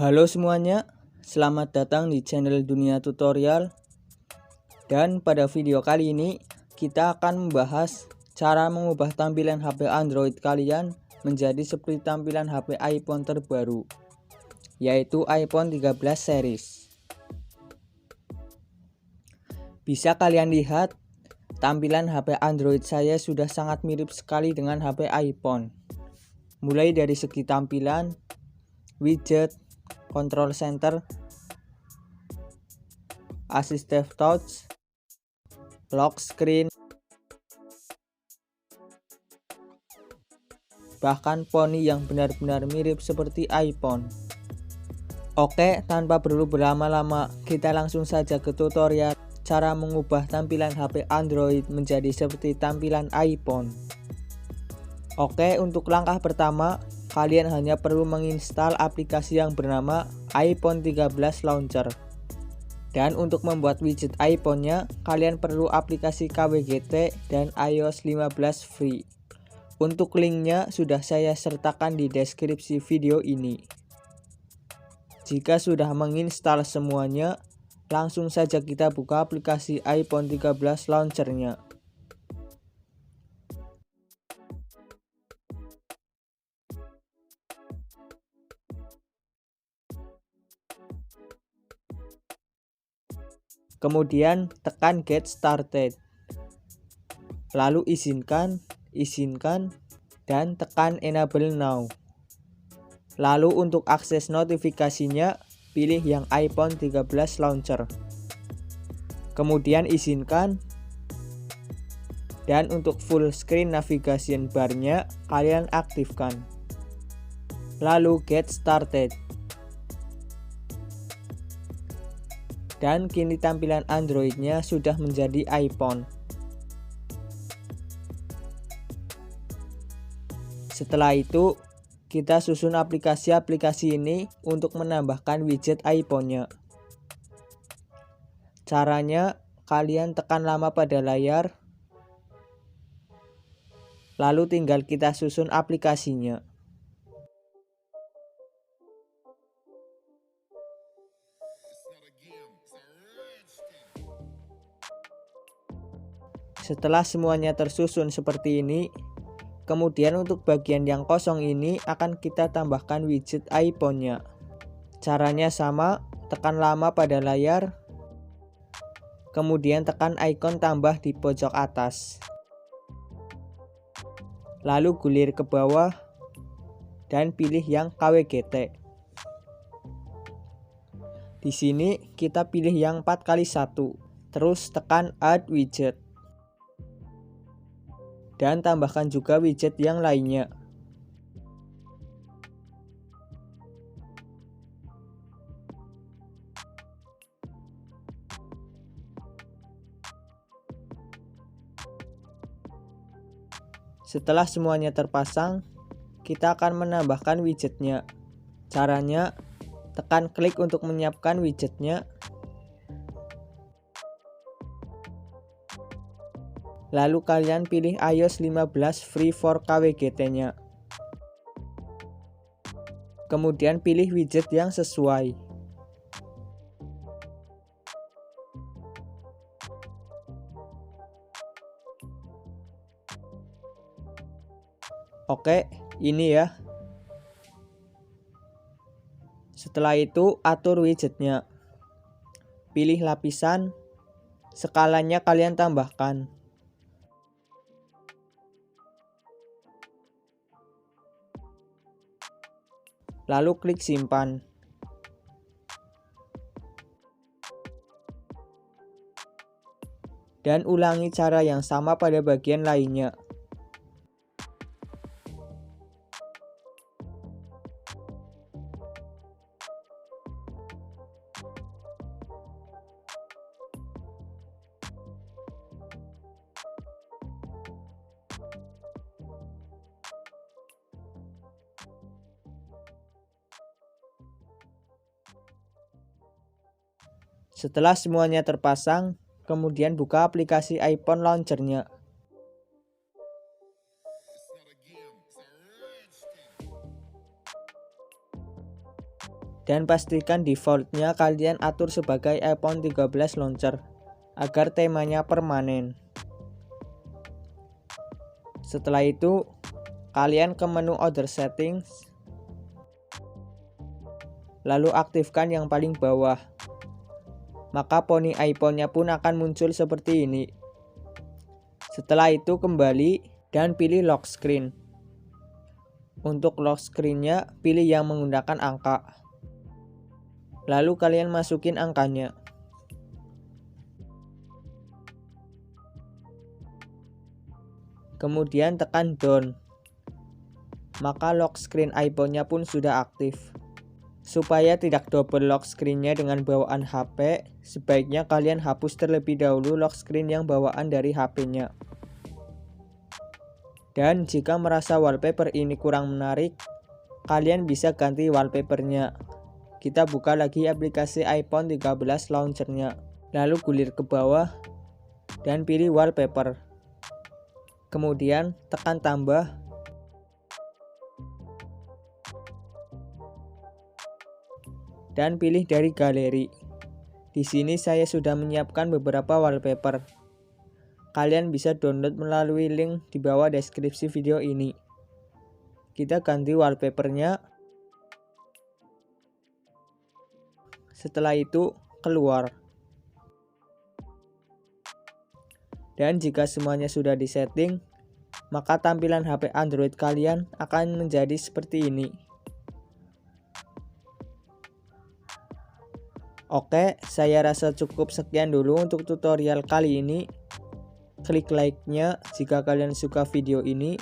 Halo semuanya, selamat datang di channel Dunia Tutorial. Dan pada video kali ini kita akan membahas cara mengubah tampilan HP Android kalian menjadi seperti tampilan HP iPhone terbaru, yaitu iPhone 13 series. Bisa kalian lihat, tampilan HP Android saya sudah sangat mirip sekali dengan HP iPhone. Mulai dari segi tampilan, widget, control center, assistive touch, lock screen, bahkan font yang benar-benar mirip seperti iPhone. Oke, tanpa perlu berlama-lama, kita langsung saja ke tutorial cara mengubah tampilan HP Android menjadi seperti tampilan iPhone. Oke, untuk langkah pertama, kalian hanya perlu menginstal aplikasi yang bernama iPhone 13 Launcher. Dan untuk membuat widget iPhone-nya, kalian perlu aplikasi KWGT dan iOS 15 Free. Untuk linknya sudah saya sertakan di deskripsi video ini. Jika sudah menginstal semuanya, langsung saja kita buka aplikasi iPhone 13 Launcher-nya. Kemudian tekan Get Started. Lalu izinkan, dan tekan Enable Now. Lalu untuk akses notifikasinya, pilih yang iPhone 13 Launcher. Kemudian izinkan, dan untuk full screen navigation bar-nya kalian aktifkan. Lalu Get Started. Dan kini tampilan Android-nya sudah menjadi iPhone. Setelah itu, kita susun aplikasi-aplikasi ini untuk menambahkan widget iPhone-nya. Caranya, kalian tekan lama pada layar, lalu tinggal kita susun aplikasinya. Setelah semuanya tersusun seperti ini, kemudian untuk bagian yang kosong ini akan kita tambahkan widget iPhone-nya. Caranya sama, tekan lama pada layar, kemudian tekan ikon tambah di pojok atas. Lalu gulir ke bawah, dan pilih yang KWGT. Di sini kita pilih yang 4x1, terus tekan Add Widget. Dan tambahkan juga widget yang lainnya. Setelah semuanya terpasang, kita akan menambahkan widgetnya. Caranya, tekan klik untuk menyiapkan widgetnya. Lalu kalian pilih iOS 15 Free for KWGT-nya. Kemudian pilih widget yang sesuai. Oke, ini ya. Setelah itu atur widgetnya. Pilih lapisan, skalanya kalian tambahkan. Lalu klik simpan. Dan ulangi cara yang sama pada bagian lainnya. Setelah semuanya terpasang, kemudian buka aplikasi iPhone Launcher-nya. Dan pastikan defaultnya kalian atur sebagai iPhone 13 launcher agar temanya permanen. Setelah itu, kalian ke menu Other Settings, lalu aktifkan yang paling bawah. Maka poni iPhone-nya pun akan muncul seperti ini. Setelah itu kembali dan pilih lock screen. Untuk lock screen-nya pilih yang menggunakan angka. Lalu kalian masukin angkanya. Kemudian tekan down. Maka lock screen iPhone-nya pun sudah aktif. Supaya tidak double lock screen-nya dengan bawaan HP, sebaiknya kalian hapus terlebih dahulu lock screen yang bawaan dari HP-nya. Dan jika merasa wallpaper ini kurang menarik, kalian bisa ganti wallpapernya. Kita buka lagi aplikasi iPhone 13 launchernya, lalu gulir ke bawah dan pilih wallpaper. Kemudian tekan tambah. Dan pilih dari galeri. Di sini saya sudah menyiapkan beberapa wallpaper. Kalian bisa download melalui link di bawah deskripsi video ini. Kita ganti wallpapernya. Setelah itu keluar. Dan jika semuanya sudah disetting, maka tampilan HP Android kalian akan menjadi seperti ini. Oke, saya rasa cukup sekian dulu untuk tutorial kali ini. Klik like-nya jika kalian suka video ini.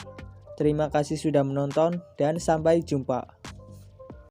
Terima kasih sudah menonton dan sampai jumpa.